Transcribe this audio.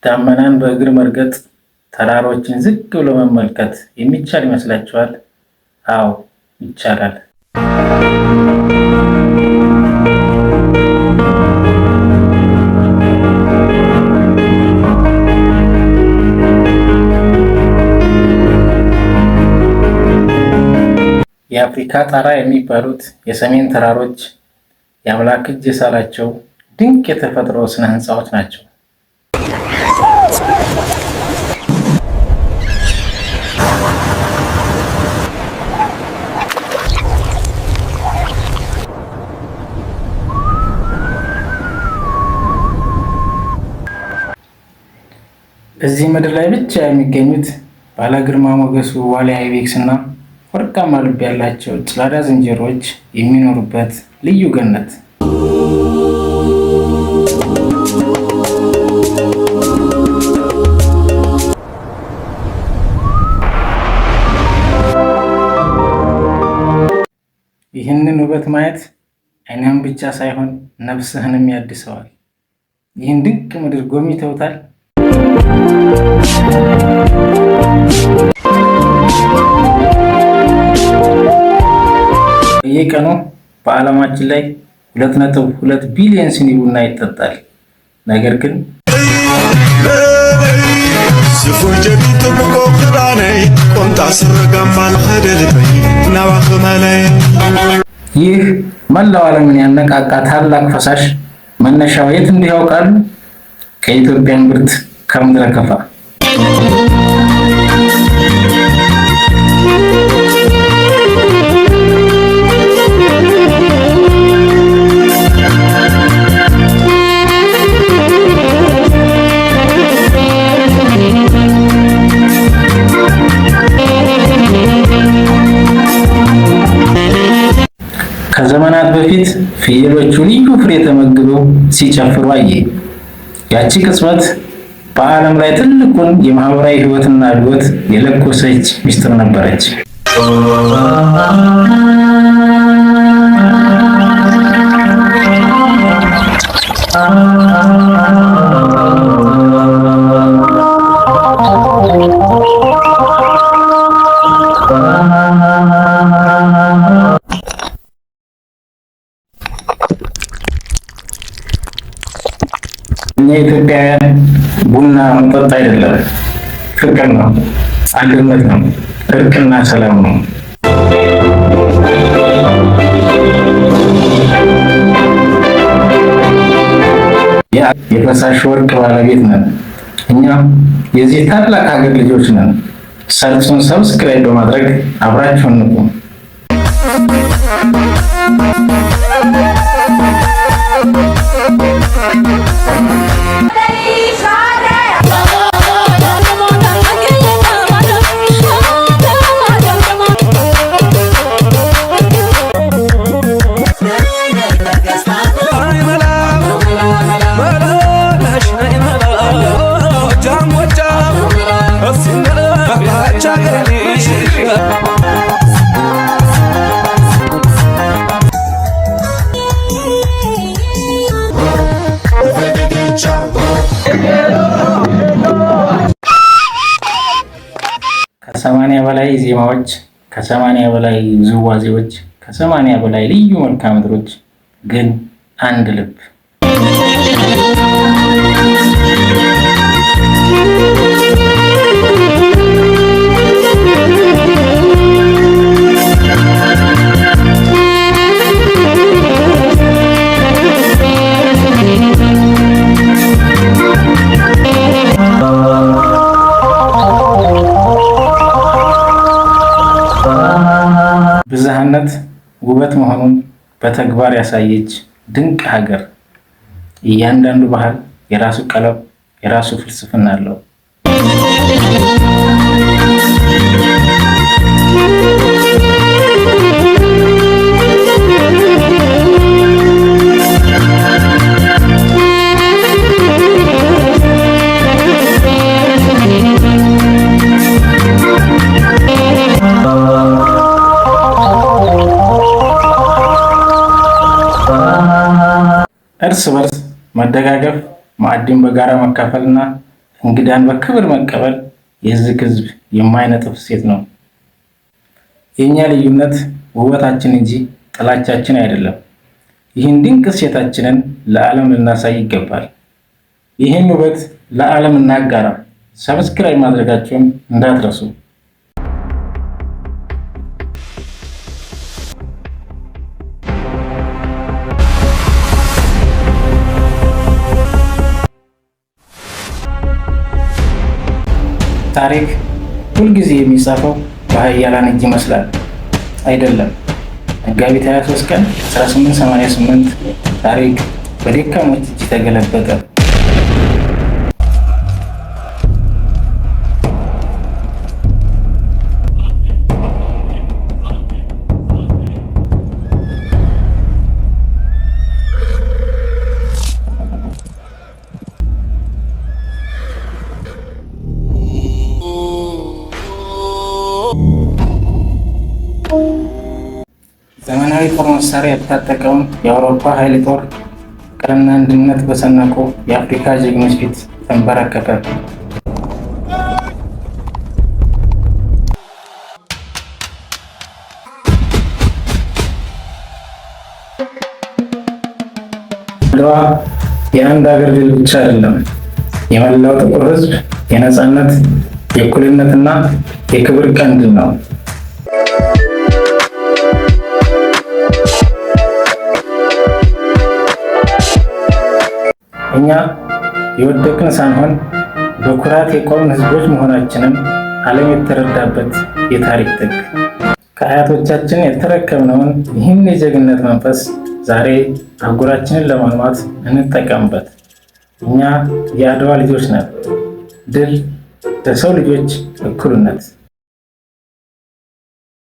ዳመናን በእግር መርገጥ፣ ተራሮችን ዝቅ ብሎ መመልከት የሚቻል ይመስላችኋል? አዎ ይቻላል። የአፍሪካ ጣራ የሚባሉት የሰሜን ተራሮች የአምላክ እጅ የሳላቸው ድንቅ የተፈጥሮ ስነ ህንፃዎች ናቸው። እዚህ ምድር ላይ ብቻ የሚገኙት ባለ ግርማ ሞገሱ ዋልያ አይቤክስ እና ወርቃማ ልብ ያላቸው ጭላዳ ዝንጀሮዎች የሚኖሩበት ልዩ ገነት። ይህንን ውበት ማየት ዓይንህን ብቻ ሳይሆን ነፍስህንም ያድሰዋል። ይህን ድንቅ ምድር ጎብኝተውታል? በየቀኑ በዓለማችን ላይ 2.2 ቢሊዮን ሲኒ ቡና ይጠጣል። ነገር ግን ይህ መላው ዓለምን ያነቃቃ ታላቅ ፈሳሽ መነሻው የት እንደሆነ ያውቃሉ? ከኢትዮጵያ እምብርት ከምድረ ከፋ። ከዘመናት በፊት ፍየሎቹ ልዩ ፍሬ ተመግበው ሲጨፍሩ አየ። ያቺ ቅጽበት በዓለም ላይ ትልቁን የማህበራዊ ህይወትና እድገት የለኮሰች ሚስጥር ነበረች። እኛ ኢትዮጵያውያን ቡና መጠጥ አይደለም፣ ፍቅር ነው፣ አንድነት ነው፣ እርቅና ሰላም ነው። የፈሳሽ ወርቅ ባለቤት ነን። እኛ የዚህ ታላቅ ሀገር ልጆች ነን። ሰርጹን ሰብስክራይብ በማድረግ አብራችሁን ንቁ። ከ80 በላይ ዜማዎች፣ ከ80 በላይ ውዝዋዜዎች፣ ከ80 በላይ ልዩ መልክዓ ምድሮች፣ ግን አንድ ልብ። ብዝሃነት ውበት መሆኑን በተግባር ያሳየች ድንቅ ሀገር። እያንዳንዱ ባህል የራሱ ቀለም፣ የራሱ ፍልስፍና አለው። እርስ በርስ መደጋገፍ፣ ማዕድን በጋራ መካፈልና እንግዳን በክብር መቀበል የዚህ ሕዝብ የማይነጥፍ እሴት ነው። የእኛ ልዩነት ውበታችን እንጂ ጥላቻችን አይደለም። ይህን ድንቅ እሴታችንን ለዓለም ልናሳይ ይገባል። ይህን ውበት ለዓለም እናጋራ። ሰብስክራይብ ማድረጋችሁን እንዳትረሱ። ታሪክ ሁልጊዜ የሚጻፈው በኃያላን እጅ ይመስላል። አይደለም። መጋቢት 23 ቀን 1888 ታሪክ በደካሞች እጅ ተገለበጠ። ዘመናዊ ጦር መሳሪያ ያልታጠቀውን የአውሮፓ ኃይል ጦር ፍቅርና አንድነት በሰነቁ የአፍሪካ ጀግኖች ፊት ተንበረከከ። አድዋ የአንድ ሀገር ድል ብቻ አይደለም፣ የመላው ጥቁር ሕዝብ የነፃነት፣ የእኩልነትና የክብር ቀን ድል ነው። እኛ የወደቅን ሳንሆን በኩራት የቆምን ሕዝቦች መሆናችንን ዓለም የተረዳበት የታሪክ ጥግ። ከአያቶቻችን የተረከብነውን ይህን የጀግንነት መንፈስ ዛሬ አህጉራችንን ለማልማት እንጠቀምበት። እኛ የአድዋ ልጆች ነን። ድል ለሰው ልጆች እኩልነት!